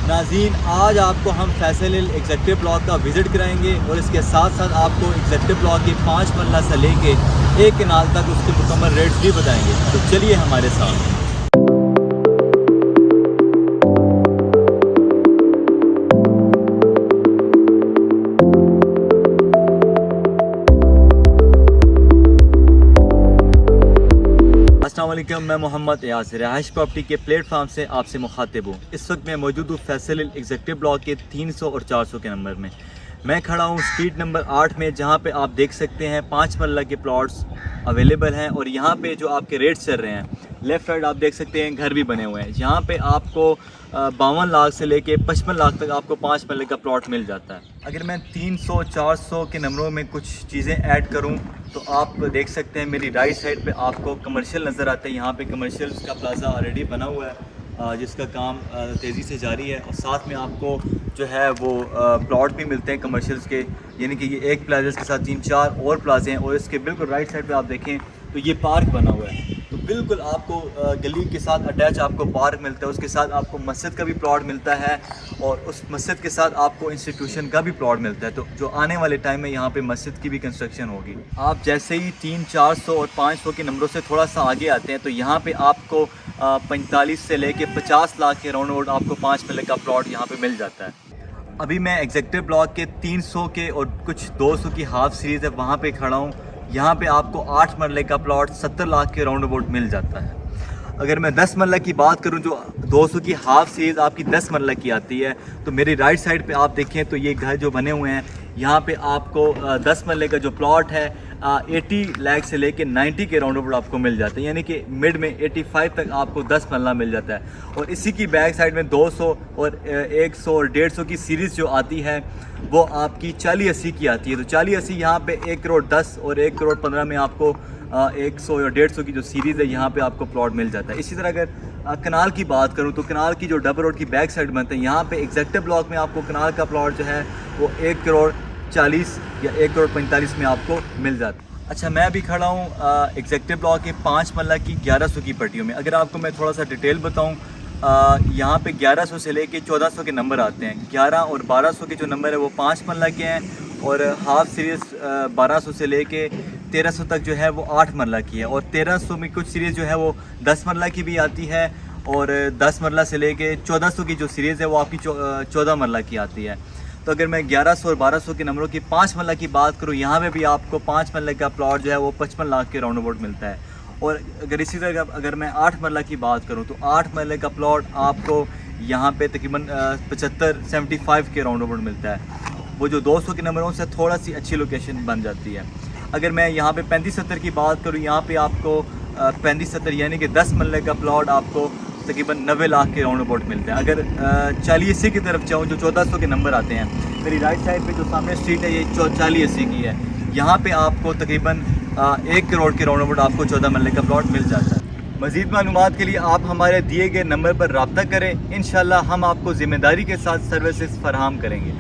नाज़रीन, आज आपको हम फैसल हिल एग्जेक्टिव ब्लॉक का विज़िट कराएंगे और इसके साथ साथ आपको एग्जेक्टिव ब्लॉक के 5 मरला से लेके 1 कनाल तक उसके मुकम्मल रेट्स भी बताएंगे। तो चलिए हमारे साथ। अस्सलाम वालेकुम, मैं मोहम्मद एयाज रिहाइश प्रॉपर्टी के प्लेटफॉर्म से आपसे मुखातिब हूँ। इस वक्त मैं मौजूद हूँ फैसल हिल एग्जेक्टिव ब्लॉक के 300 और 400 के नंबर में। मैं खड़ा हूँ स्ट्रीट नंबर 8 में, जहाँ पे आप देख सकते हैं 5 मरला के प्लॉट्स अवेलेबल हैं। और यहाँ पे जो आपके रेट्स चल रहे हैं, लेफ़्ट साइड आप देख सकते हैं घर भी बने हुए हैं। यहाँ पे आपको 52 लाख से लेके 55 लाख तक आपको 5 मरले का प्लॉट मिल जाता है। अगर मैं 300 400 के नंबरों में कुछ चीज़ें ऐड करूँ तो आप देख सकते हैं मेरी राइट साइड पे आपको कमर्शियल नज़र आता है। यहाँ पे कमर्शियल का प्लाजा ऑलरेडी बना हुआ है, जिसका काम तेज़ी से जारी है। और साथ में आपको जो है वो प्लॉट भी मिलते हैं कमर्शियल्स के, यानी कि ये एक प्लाजा के साथ 3-4 और प्लाजे हैं। और इसके बिल्कुल राइट साइड पे आप देखें तो ये पार्क बना हुआ है। तो बिल्कुल आपको गली के साथ अटैच आपको पार्क मिलता है, उसके साथ आपको मस्जिद का भी प्लॉट मिलता है और उस मस्जिद के साथ आपको इंस्टीट्यूशन का भी प्लॉट मिलता है। तो जो आने वाले टाइम में यहाँ पे मस्जिद की भी कंस्ट्रक्शन होगी। आप जैसे ही 300-400 और 500 के नंबरों से थोड़ा सा आगे आते हैं तो यहाँ पे आपको 45 से लेके 50 लाख के राउंड अबाउट आपको 5 मरले का प्लॉट यहाँ पे मिल जाता है। अभी मैं एग्जेक्टिव ब्लॉक के 300 के और कुछ 200 की हाफ सीरीज़ है वहाँ पे खड़ा हूँ। यहाँ पे आपको 8 मरले का प्लॉट 70 लाख के राउंड अबाउट मिल जाता है। अगर मैं 10 मरला की बात करूँ, जो 200 की हाफ सीरीज़ आपकी 10 मरला की आती है, तो मेरी राइट साइड पे आप देखें तो ये घर जो बने हुए हैं, यहाँ पे आपको 10 मरले का जो प्लॉट है 80 लाख से लेके 90 के राउंड अबाउट आपको मिल जाता है। यानी कि मिड में 85 तक आपको 10 मरला मिल जाता है। और इसी की बैक साइड में 200 और 100 और 150 की सीरीज़ जो आती है वो आपकी 40-80 की आती है। तो 40-80 यहाँ पे 1 करोड़ 10 और 1 करोड़ 15 में आपको 100 या 150 की जो सीरीज़ है यहाँ पे आपको प्लॉट मिल जाता है। इसी तरह अगर कनाल की बात करूँ तो कनाल की जो डबल रोड की बैक साइड बनते हैं, यहाँ पे एग्जेक्टिव ब्लॉक में आपको कनाल का प्लॉट जो है वो 1 करोड़ 40 या 1 करोड़ 45 में आपको मिल जाता है। अच्छा, मैं अभी खड़ा हूँ एग्जेक्टिव ब्लॉक के 5 मरला की 1100 की पट्टियों में। अगर आपको मैं थोड़ा सा डिटेल बताऊँ, यहाँ पे 1100 से लेके 1400 के नंबर आते हैं। 11 और 1200 के जो नंबर है वो 5 मरला के हैं और हाफ सीरीज़ 1200 से लेके 1300 तक जो है वो 8 मरला की है। और 1300 में कुछ सीरीज़ जो है वो 10 मरला की भी आती है और 10 मरला से लेके 1400 की जो सीरीज़ है वो आपकी 14 मरला की आती है। तो अगर मैं 1100 और 1200 के नंबरों की 5 मरला की बात करूँ, यहाँ पे भी आपको 5 मरले का प्लॉट जो है वो 55 लाख के राउंड अबाउट मिलता है। और अगर इसी तरह अगर मैं 8 मरला की बात करूँ तो 8 मरले का प्लॉट आपको यहाँ पे तकरीबन 75 के राउंड अबाउट मिलता है। वो जो 200 के नंबरों से थोड़ा सी अच्छी लोकेशन बन जाती है। अगर मैं यहाँ पे 35-70 की बात करूँ, यहाँ पे आपको 35-70 यानी कि 10 मरले का प्लॉट आपको तकरीबन 90 लाख के राउंड अबाउट मिलते हैं। अगर 40-80 की तरफ जाऊँ, जो 1400 के नंबर आते हैं, मेरी राइट साइड पे जो सामने स्ट्रीट है ये 40-80 की है। यहाँ पे आपको तकरीबन 1 करोड़ के राउंड अबाउट आपको 14 मरले का प्लॉट मिल जाता है। मज़ीद मालूमात के लिए आप हमारे दिए गए नंबर पर रब्ता करें। इंशाल्लाह हम आपको ज़िम्मेदारी के साथ सर्विसेज फराहम करेंगे।